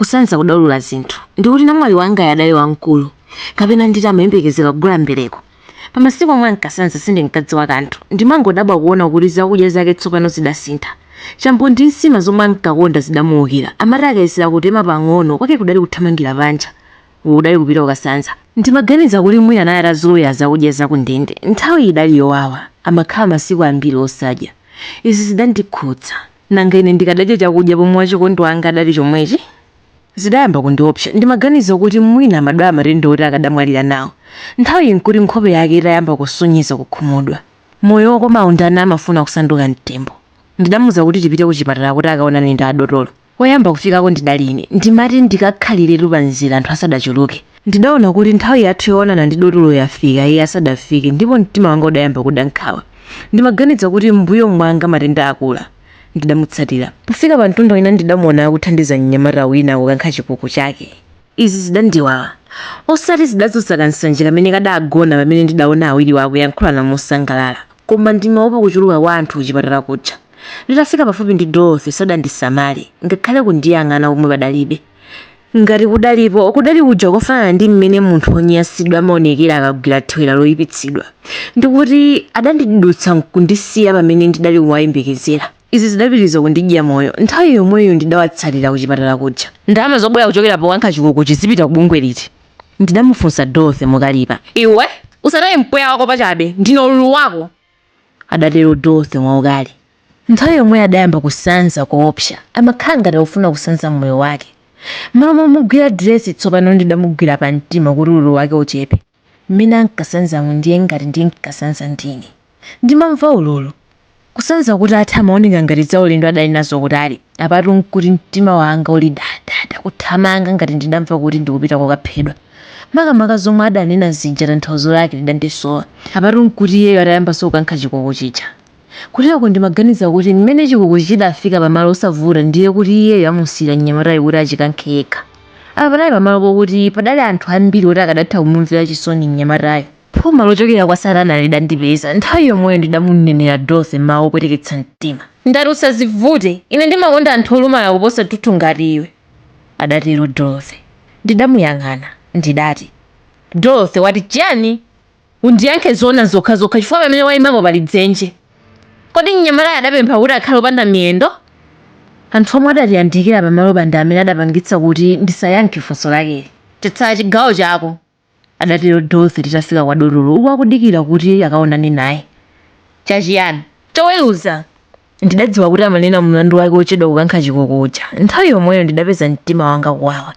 kusanza kudalula zinthu ndikuti namwali wanga yadali wankulu kapena nditi amayembekezera kugula mbereko. Pamasiku omwe ankasanza sindinkadziwa kanthu ndimangodabwa kuona kuti zakudya zake tsopano zidasintha. Chambo ndi nsima zomwe ankakonda zidamuwukira amati akayesera kutema pang'ono kwake kudali kuthamangira panja udali kupita kukasanza. Ndimaganiza kuti mwina naye atazoya zakudya zakundende nthawi idali yowawa amakhala masiku ambiri osadya. Izi zidandikhudza nanga ine ndikadadya chakudya pomwe wachikondi wanga adali chomwechi zidayamba kundiopsa. Ndimaganiza kuti mwina amadwala matenda oti akadamwalira nawo nthawi nkuti nkhope yake itayamba kusonyeza kukhumudwa. Moyo wokoma undana amafuna kusanduka mtembo. Ndidamuza kuti tipite kuchipatala kuti akaonane ndi adotolo. Woyamba kufikako ndidalini ndimati ndikakhalire panzira anthu asadachuluke. Ndidaona kuti nthawi yathu yoonana ndi dotolo yafika iye asadafike ndipo mtima wanga udayamba kuda nkhawa. Ndimaganiza kuti mbuyo mwanga matenda akula. Ndidamutsatira pofika pa mtunda ina ndidamuona kuthandiza mnyamata wina kukankha chikuku chake. Izi zidandiwawa osati zidadzutsa kansanje kamene kadagona pamene ndidaona awiri wako yankhulana mosangalala koma ndimaopa kuchuluka kwa anthu kuchipatala kuja. Nditafika pafupi ndi Dorothy sadandisamale ngakhale kundiyang'ana komwe padalibe. Ngati kudali kuja kofanana ndi mmene munthu onyansidwa amaonekera akagwira thewera loyipitsidwa ndikuti adandidutsa nkundisiya pamene ndidali kuwayembekezera. Izi zidapitiriza kundidya moyo. Nthawi yomweyo ndidawatsatira kuchipatala kuja. Ndalama zobwera kuchokera pokankha chikuku chizipita kubungwe liti. Ndidamufunsa Dorothy mokalipa, iwe usanaye mpweya wako pachabe ndino ululu wako, adatero Dorothy mwaukali. Nthawi yomwe adayamba kusanza koopsa amakhala ngati akufuna kusanza moyo wake. Mama mugwira dresi tsopano ndidamugwira pa mtima kuti ululu wake uchepe. Mmene ankasanzamo ndiye ngati ndinkasanza ndine. Ndimamva ululu kusanza kuti atha amaoneka ngati zaulendo adali nazo kutali apatu nkuti mtima wanga uli dadada kuthamanga ngati ndidamva kuti ndikupita kokaphedwa. Makamaka zomwe adanena zija tanthauzo lake lidandisowa apatu nkuti iyeyo atayambanso kukankha chikuku chija. Kutero ndimaganiza kuti mmene chikuku chidafika pamalo osavuta ndiye kuti iyeyo amusiyira mnyamatayo kuti achikankhe yekha. Apa panali pamalo pokuti padali anthu ambiri oti akadatha kumumvera chisoni mnyamatayo. Phuma lochokera kwa Satana lidandipeza. Nthawi yomweyo ndidamunenera Dorothy mawu opweteketsa mtima. Ndati usazivute, ine ndimakonda anthu olumala kuposa tutu ngati iwe, adatero Dorothy. Ndidamuyang'ana ndidati, Dorothy wati chani? Undiyankhe zoona zokhazokha chifukwa pamene wayimapo pali dzenje. Kodi mnyamatayo adapempha kuti akhale opanda miyendo? Anthu omwe adatiyandikira pamalo panda amene adapangitsa kuti ndisayankhe funso lakeli. Chitsala chigawo chako, adatero Dorothy titafika kwa dotolo uku akudikira kuti akaonane naye. Chachiyani? Choweruza. Ndidadziwa kuti amanena mlandu wake ochedwa kukankha chikuku uja. Nthawi yomweyo ndidapeza mtima wanga kuwawa.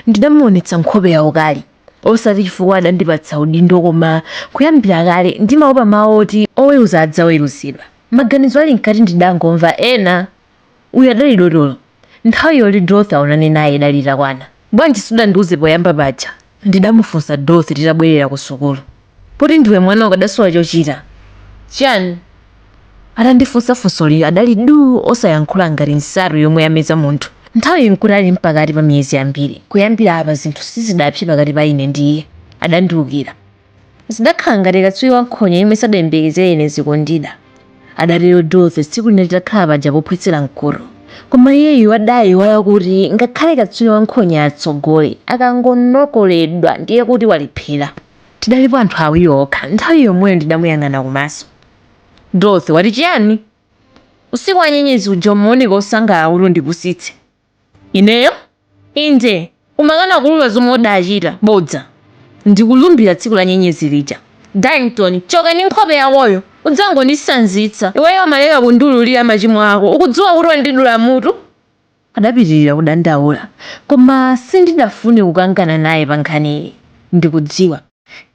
Ndidamuonetsa nkhope yaukali osati chifukwa adandipatsa udindo koma kuyambira kale ndimaopa mawu oti oweruza adzaweruzidwa. Maganizo ali nkati ndidangomva ena uyu adali dotolo. Nthawi yoli Dorothy aonane naye idali itakwana. Bwanji sudandiuze poyamba paja. Ndidamufunsa Dorothy titabwerera ku sukulu, poti ndiwe mwana ukadasowa chochita chani? Atandifunsa funsoli adali du osayankhula ngati nsalu yomwe yameza munthu. Nthawi nkuti ali mpakati pa miyezi ambiri. Kuyambira apa zinthu sizidapsa pakati pa ine ndi iye. Adandiwukira. Zidakhala ngati katswiri wankhonya imwe sadayembekezere ine zikundida. Adatero Dorothy tsiku lina titakhala paja pophwetsera mkoro. Koma iyeyu adayiwala kuti ngakhale katswiri wankhonya atsogole akangonokoledwa ndiye kuti waliphira. Tidalipo anthu awiri okha. Nthawi yomweyo ndidamuyang'ana kumaso. Dorothy wati chiyani? Usiku wa nyenyezi uja umaoneka osangalala kuti undipusitse. Ineyo? Inde, umakana kulula zomwe udachita bodza. Ndikulumbira tsiku la nyenyezi lija. Darrington, choka ndi nkhope yawoyo udzangondisanzitsa. Iweyo amaleka kundululira machimo ako ukudziwa kuti wandidula mutu? Adapitirira kudandaula koma sindidafune kukangana naye pa nkhaniyi. Ndikudziwa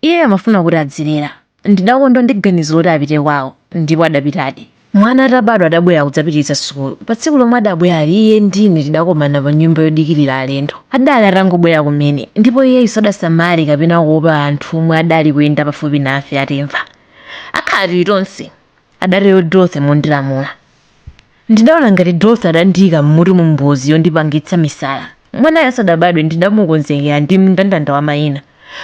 iye amafuna kuti adzilera. Ndidakondwa ndi ganizo loti apite kwawo ndipo adapitadi. Mwana atabadwa adabwera kudzapititsa sukulu. Pa tsiku lomwe adabwera iye ndine tidakomana pa nyumba yodikirira alendo. Adali atangobwera kumene ndipo iye sadasamale kapena kuopa anthu omwe adali kuyenda pafupi nafe atimva. Akhali tonse, adatero Dorothy mondilamula. Ndidaona ngati Dorothy adandiyika mmutu mu mbuzi yondipangitsa misala. Mwanayo asadabadwe ndidamukonzekera ndi mndandanda wa mayina.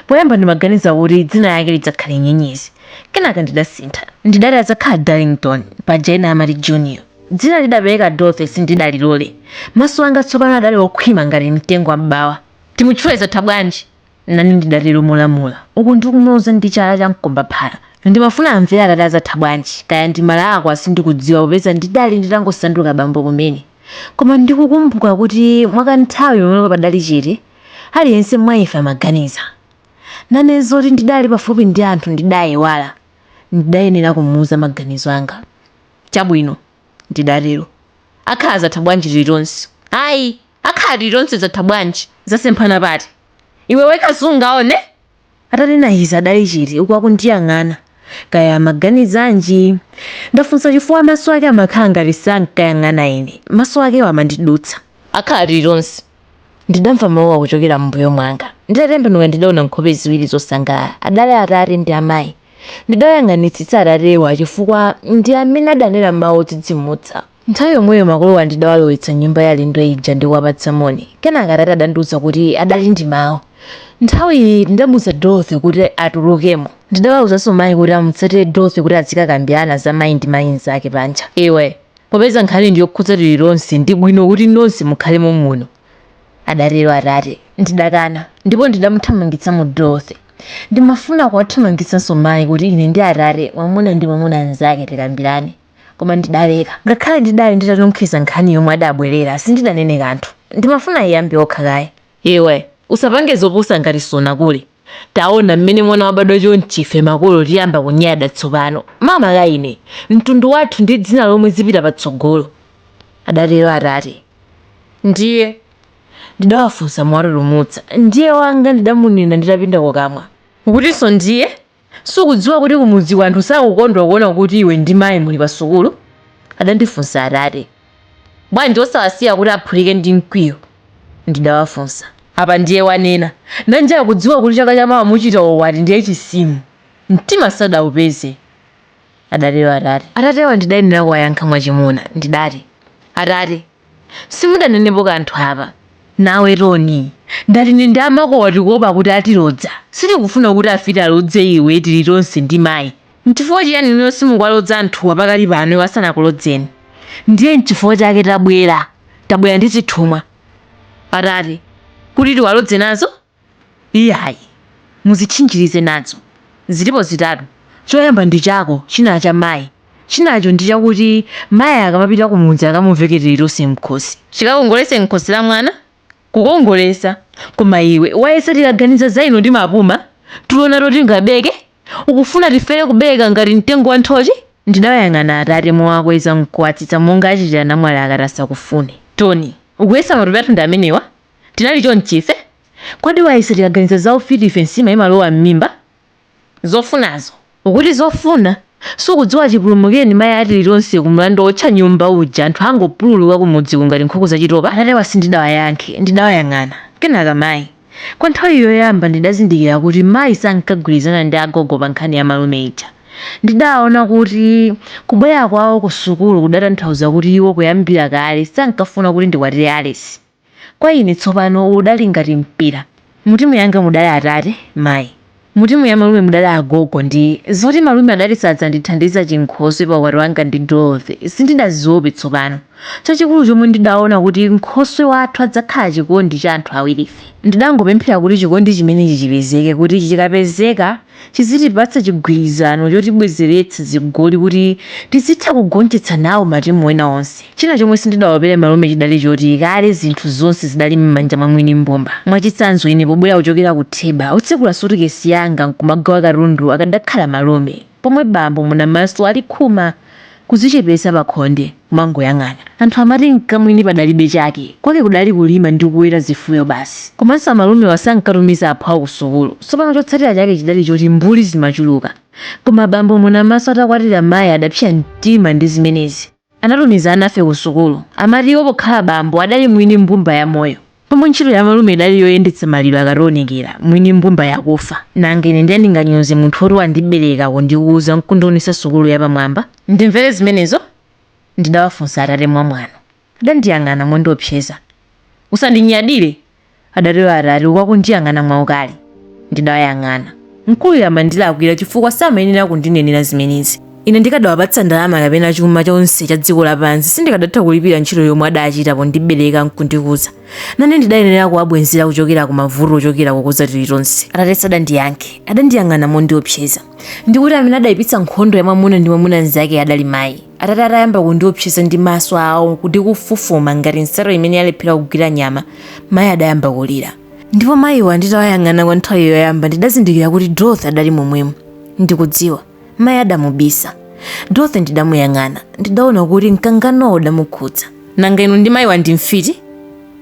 Poyamba ndimaganiza kuti dzina lake lidzakhale Nyenyezi. Kenaka ndidasintha. Ndidati adzakhala Darrington, paja ena amati Junior. dzina lidapereka Dorothy sindidalilole. Maso anga tsopano adali okhwima ngati mtengo wa mbawa. Timutchuleza tabwanji nani ndidalilomulamula uku ndikunoza ndi chala cha mkomba phala. Ndimafuna amvera atate za tabwanji kaya ndi mala ako asindikudziwa popeza ndidali nditangosanduka bambo kumene. Koma ndikukumbuka kuti mwakanthawi yomwe padali chete aliyense mwa ife amaganiza. Nane zoti ndidali pafupi ndi anthu ndidayiwala. Ndidayenera kumuuza maganizo anga. Chabwino ndidatero. Akhala za tabwanji lilonse. Ayi, akhala lilonse za tabwanji zasemphana pati. Iwe weka sungaone? Atanena izi adali chete uku akundiyang'ana. Kaya amaganiza anji. Ndafunsa chifukwa maso ake amakhala ngati sankayang'ana ine. Maso ake amandidutsa. Akhala lilonse. Ndidamva mawu kuchokera m'mbuyo mwanga. Ndidatembenuka ndidaona nkhope ziwiri zosangalala. Adali atate ndi amayi. Ndidayang'anitsitsa atatewa chifukwa ndi amene adanena mawu odzidzimutsa. Nthawi yomweyo makolo ndidawalowetsa nyumba ya alendo ija ndi kuwapatsa moni. Kenaka atate adandiwuza kuti adali ndi mawu. Nthawi iyi ndidamuwuza Dorothy kuti atulukemo. Ndidawawuzanso mayi kuti amutsatire Dorothy kuti azikakambirana za mayi ndi mayi nzake panja. Iwe popeza nkhani ndiyokhudza lilonse ndi bwino kuti nonse mukhalemo muno. Adatero atate. Ndidakana ndipo ndidamuthamangitsa mu Dorothy. Ndimafuna kuwathamangitsanso mayi kuti ine ndi atate mwamuna ndi mwamuna nzake tikambirane. Koma ndidaleka. Ngakhale ndidali nditanunkhiza nkhani yomwe adabwerera sindidanene kanthu. Ndimafuna iyambe okha kaye. Iwe usapange zopusa ngati sona kule. Taona mmene mwana wabadwa chonchife makolo tiyamba kunyada tsopano. Mama kaine mtundu wathu ndi dzina lomwe zipita patsogolo. Adatero atate. Ndiye ndidawafunsa mwatulumutsa. Ndiye wanga ndidamunena nditapinda kokamwa. Ukutinso ndiye? Sukudziwa kuti kumudzi wanthu sakukondwa kuona kuti iwe ndi mayi muli pasukulu? Adandifunsa atate. Bwanji osawasiya kuti aphulike ndi mkwiyo? Ndidawafunsa. Apa ndiye wanena. Nanja akudziwa kuti chaka cha mawa muchita owati ndiye chisimu. Mtima sadawupeze. Adatero atate. Atatewa ndidayenera kuwayankha mwachimuna. Ndidati. Atate. Simudanenepo kanthu apa. Nawe Toni. Ndati ndi amakoti kuopa kuti atilodza. Sitikufuna kuti afite alodze iwe tililonse ndi mayi. N'chifukwa chiyani inu simukwalodza anthuwa pakali pano asanakulodzeni? Ndiye n'chifukwa chake tabwera ndi zithumwa. Atate. Kuti tiwalodze nazo? Iyayi. Muzitchinjirize nazo. Zilipo zitatu. Choyamba ndi chako, china cha mayi. Chinacho ndi chakuti mayi akamapita kumudzi akamuveke lililonse mkhosi. Chikakongolese mkhosi la mwana? Kukongolesa. Koma iwe wayesa tikaganiza za ino ndi mapuma? Tuliona toti ngabeke? Ukufuna tifere kubeka ngati mtengo wa nthochi? Ndidawayang'ana atate mowakweza mkuwatsitsa monga achitira namwali akatasa kufune. Toni, ukuyesa matupi athu ndi amenewa? Tinali chonchife? Kodi wayesa tikaganiza za ufiti ife nsima imalowa m'mimba? Zofunazo. Ukuti zofuna? Sukudziwa chipulumukeni mayi atililonse kumulando otcha nyumba uja anthu angopululuka kumudzi ngati nkhuku zachitopa? Atate wasindidawayankhe, ndidawayang'ana. Kenaka mayi. Kwa nthawi yoyamba ndidazindikira kuti mayi sankagwirizana ndi agogo pa nkhani ya malume ija. Ndidaona kuti kubwera kwawo ku sukulu kudatanthauza kuti iwo kuyambira kale sankafuna kuti ndikwatire Alice. Kwa ine tsopano udali ngati mpira. Mutimu yanga mudali atate, mayi. Mutimu ya malume mudali agogo ndi zoti malume adali sadzandithandiza chinkhoswe pa ukwati wanga ndi Dorothy sindidaziope tsopano. Chachikulu chomwe ndidaona kuti nkhoswe wathu adzakhala chikondi cha anthu awirife. Ndidangopemphera kuti chikondi chimenechi chipezeke kuti chikapezeka chizitipatsa chigwirizano chotibwezeretsa zigoli kuti tizitha kugonjetsa nawo matimu ena onse. China chomwe sindidawapere malume chidali choti kale zinthu zonse zidali m'manja mwa mwini mbomba. Mwachitsanzo ine pobwera kuchokera ku Theba utsekula sutikesi yanga nkumagawa katundu akadakhala malume pomwe bambo muna maso ali khuma kuzichepesa pakhonde mangoyang'ana. Anthu amati mkamwini padalibe chake kwake kudali kulima ndi kuweta zifuyo basi. Komanso malume wasankatumiza aphawo ku sukulu. Tsopano chotsatira chake chidali choti mbuli zimachuluka. Koma bambo muna maso atakwatira mayi adapsya mtima ndi zimenezi. Anatumiza anafe ku sukulu. Amati iwo pokhala bambo adali mwini mbumba ya moyo. Pomwe ntchito ya malume idali yoyendetsa maliro akaonekera mwini mbumba yakufa. Nanga ine ndiye ndinganyoze munthu oti wandibereka kundiwuza nkundionesa sukulu yapamwamba? Ndimvere zimenezo? Ndidawafunsa atate mwa mwana. Adandiyang'ana mondiopseza. Usandinyadire? Adatero atate wakundiyang'ana mwaukali. Ndidawayang'ana. Mkulu amandilakwira chifukwa samayenera kundinenera zimenezi. ine ndikadawapatsa ndalama kapena chuma chonse cha dziko lapansi sindikadatha kulipira ntchito yomwe adachitapo ndibereka nkundikuza. Nane ndidayenera kuwabwenzera kuchokera ku mavuto ochokera kukuza tilitonse. Atate sadandiyankhe, adandiyang'ana mondiopseza. Ndikuti amene adayipitsa nkhondo ya mwamuna ndi mwamuna nzake adali mayi. Atate atayamba kundiopseza ndi maso awo kuti kufufuma ngati nsalu imene yalephera kugwira nyama, mayi adayamba kulira. Ndipo mayiwa nditawayang'ana kwa nthawi yoyamba ndidazindikira kuti Dorothy adali momwemo. Ndikudziwa mayi adamubisa. Dorothy ndidamuyang'ana, ndidaona kuti mkanganowo udamukhudza. Nanga inu ndi mayiwa ndi mfiti?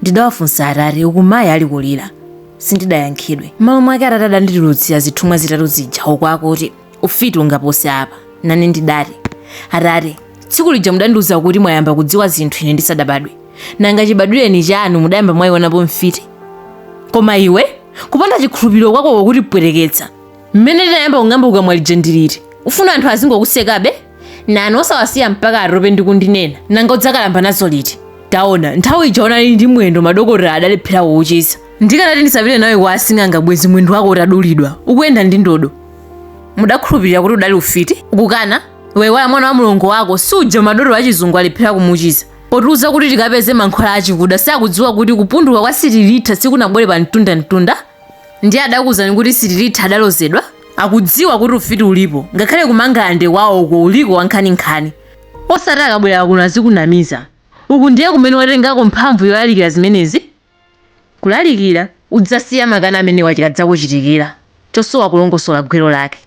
Ndidawafunsa Atate uku mayi ali kulira. Sindidayankhidwe. M'malo mwake Atate adanditulutsira zithumwa zitatu zija ukwako kuti ufiti ungapose apa. Nane ndidati, Atate, tsiku lija mudandiuza kuti mwayamba kudziwa zinthu ine ndisadabadwe. Nanga chibadwireni chanu mudayamba mwayionapo mfiti? Koma iwe kupanda chikhulupiriro kwako kuti pwereketsa. Mmene ndinayamba kung'amba ukamwalija ndiliti. Ufuna anthu azingokusekabe? Nanu osawasiya mpaka arope ndikundinena. Nanga udzakalamba nazo liti. Taona nthawi ija onali ndi mwendo madokotala adalephera kuuchiza. Ndikanati ndisapite nawe kwa asing'anga bwezi mwendo wako utadulidwa ukuyenda ndi ndodo. Mudakhulupirira kuti udali ufiti? Ukukana? Iwe wala mwana wa mulongo wako suja madodo achizungu alephera kumuchiza. Potiuza kuti tikapeze mankhwala achikuda sakudziwa kuti kupunduka kwa sitilitha sikunabwere pa mtunda. Ndiye adakuwuzani kuti sitilitha adalozedwa? Akudziwa kuti ufiti ulipo, ngakhale kumanga ande wawo uko uliko wankhani-nkhani. Osati akabwera kuno azikunamiza. Uku ndiye kumene watengako mphamvu yolalikira zimenezi? Kulalikira udzasiya makana amene wachikadzakuchitikira. Chosowa kulongosola gwero lake.